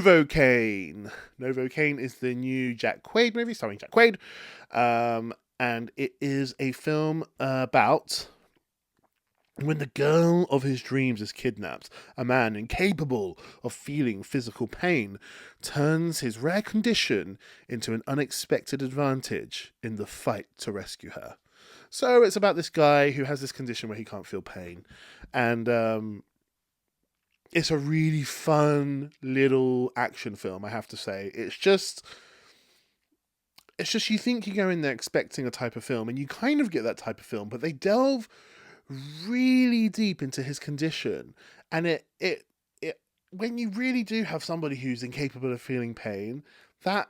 Novocaine. Novocaine is the new Jack Quaid movie starring Jack Quaid. And it is a film about when the girl of his dreams is kidnapped. A man incapable of feeling physical pain turns his rare condition into an unexpected advantage in the fight to rescue her. So it's about this guy who has this condition where he can't feel pain. And it's a really fun little action film, I have to say. It's just you think you go in there expecting a type of film, and you kind of get that type of film, but they delve really deep into his condition, and it when you really do have somebody who's incapable of feeling pain, that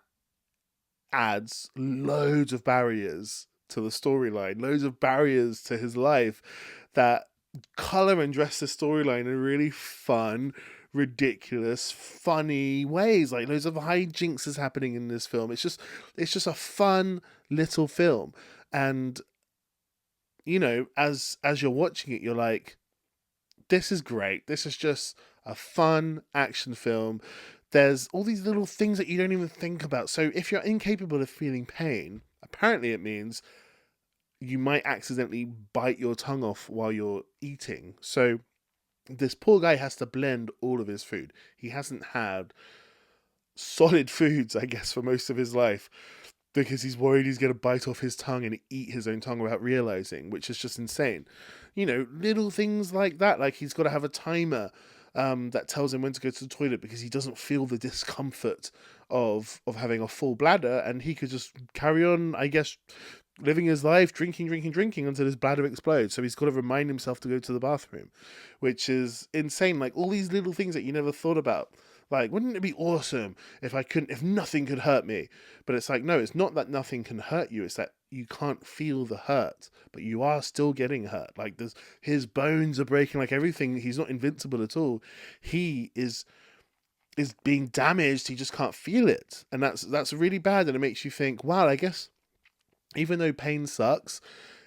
adds loads of barriers to the storyline, loads of barriers to his life that color and dress the storyline in really fun, ridiculous, funny ways. Like loads of hijinks is happening in this film. It's just a fun little film. And as you're watching it, you're like, this is great. This is just a fun action film. There's all these little things that you don't even think about. So if you're incapable of feeling pain, apparently it means you might accidentally bite your tongue off while you're eating. So this poor guy has to blend all of his food. He hasn't had solid foods, I guess, for most of his life because he's worried he's going to bite off his tongue and eat his own tongue without realizing, which is just insane. Little things like that. Like he's got to have a timer that tells him when to go to the toilet because he doesn't feel the discomfort of having a full bladder, and he could just carry on, I guess, living his life, drinking until his bladder explodes. So he's got to remind himself to go to the bathroom, which is insane. Like all these little things that you never thought about. Like, wouldn't it be awesome if nothing could hurt me? But it's like, no, it's not that nothing can hurt you. It's that you can't feel the hurt, but you are still getting hurt. Like his bones are breaking, like everything. He's not invincible at all. He is being damaged. He just can't feel it. And that's really bad. And it makes you think, wow, I guess even though pain sucks,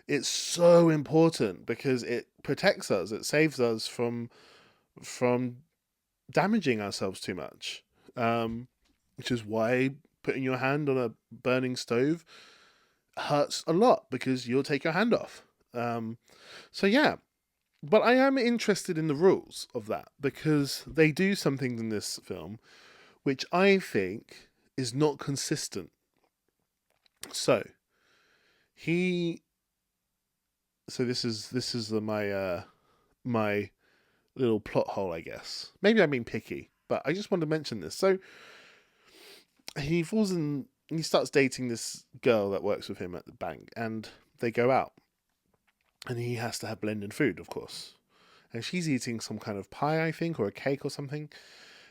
it's so important because it protects us. It saves us from damaging ourselves too much. Which is why putting your hand on a burning stove hurts a lot because you'll take your hand off. So yeah, but I am interested in the rules of that because they do something in this film which I think is not consistent. So he, so this is my little plot hole, I guess. Maybe I'm being picky, but I just wanted to mention this. So he falls in. He starts dating this girl that works with him at the bank, and they go out. And he has to have blended food, of course. And she's eating some kind of pie, I think, or a cake or something.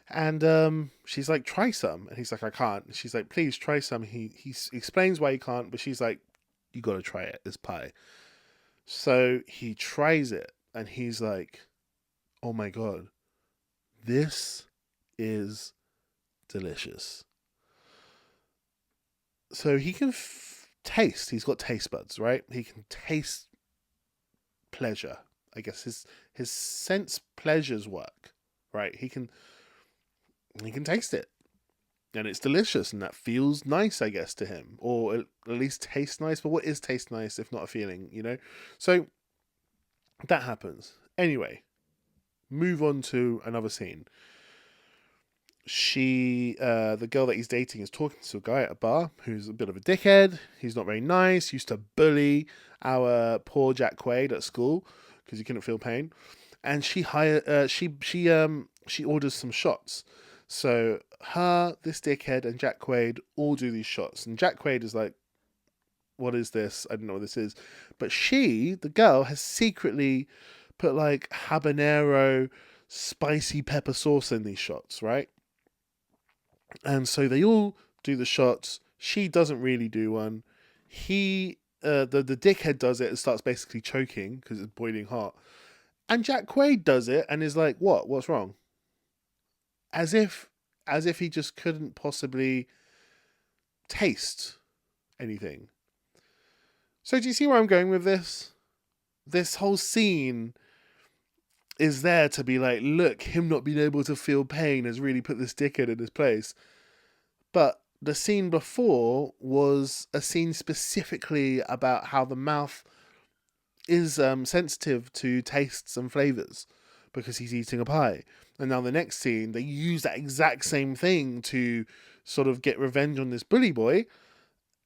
And she's like, try some. And he's like, I can't. And she's like, please try some. He explains why he can't, but she's like, you got to try it, this pie. So he tries it, and he's like, oh my God, this is delicious. So he can taste. He's got taste buds, right? He can taste pleasure. I guess his sense pleasures work, right? He can taste it, and it's delicious, and that feels nice, I guess, to him, or at least tastes nice. But what is taste nice if not a feeling? So that happens. Anyway, move on to another scene. The girl that he's dating is talking to a guy at a bar who's a bit of a dickhead. He's not very nice. Used to bully our poor Jack Quaid at school because he couldn't feel pain. And she orders some shots. So her, this dickhead, and Jack Quaid all do these shots. And Jack Quaid is like, what is this? I don't know what this is. But the girl, has secretly put like habanero spicy pepper sauce in these shots, right? And so they all do the shots. She doesn't really do one. The dickhead does it and starts basically choking because it's boiling hot. And Jack Quaid does it and is like, "What? What's wrong?" As if he just couldn't possibly taste anything. So do you see where I'm going with this? This whole scene is there to be like, look, him not being able to feel pain has really put this dickhead in his place. But the scene before was a scene specifically about how the mouth is sensitive to tastes and flavors because he's eating a pie. And now the next scene, they use that exact same thing to sort of get revenge on this bully boy.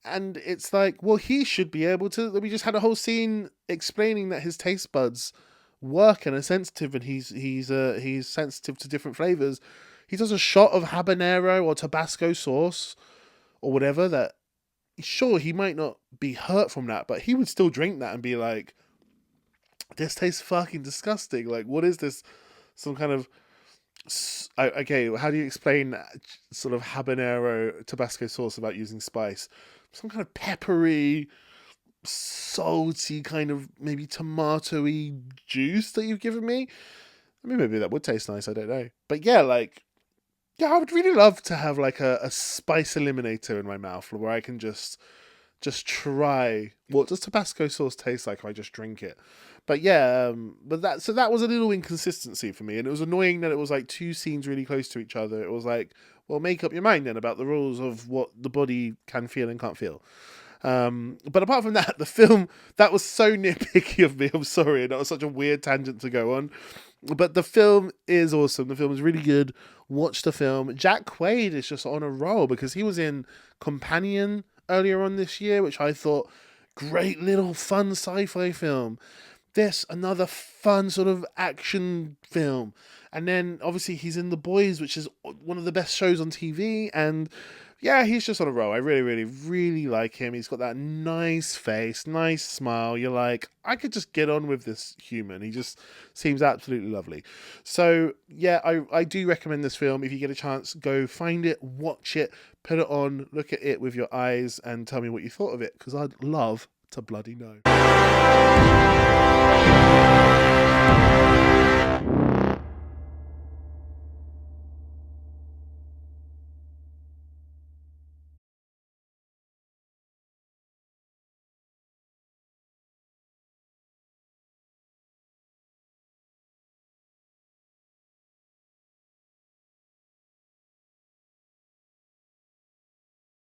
And it's like, well, he should be able to. We just had a whole scene explaining that his taste buds work and are sensitive, and he's sensitive to different flavors. He does a shot of habanero or Tabasco sauce or whatever. That sure he might not be hurt from that, but he would still drink that and be like, "This tastes fucking disgusting. Like, what is this? Some kind of okay? How do you explain sort of habanero Tabasco sauce without using spice? Some kind of peppery, salty kind of maybe tomatoey juice that you've given me. I mean, maybe that would taste nice. I don't know. But yeah, like, yeah, I would really love to have like a spice eliminator in my mouth where I can just try what does Tabasco sauce taste like if I just drink it. But yeah, but that was a little inconsistency for me, and it was annoying that it was like two scenes really close to each other. It was like, well, make up your mind then about the rules of what the body can feel and can't feel. But apart from that, the film, that was so nitpicky of me. I'm sorry, and that was such a weird tangent to go on. But the film is awesome. The film is really good. Watch the film. Jack Quaid is just on a roll because he was in Companion earlier on this year, which I thought, great little fun sci-fi film. This, another fun sort of action film. And then obviously he's in The Boys, which is one of the best shows on TV. And yeah, he's just on a roll. I really, really, really like him. He's got that nice face, nice smile. You're like, I could just get on with this human. He just seems absolutely lovely. So yeah, I do recommend this film. If you get a chance, go find it, watch it, put it on, look at it with your eyes and tell me what you thought of it, because I'd love to bloody know.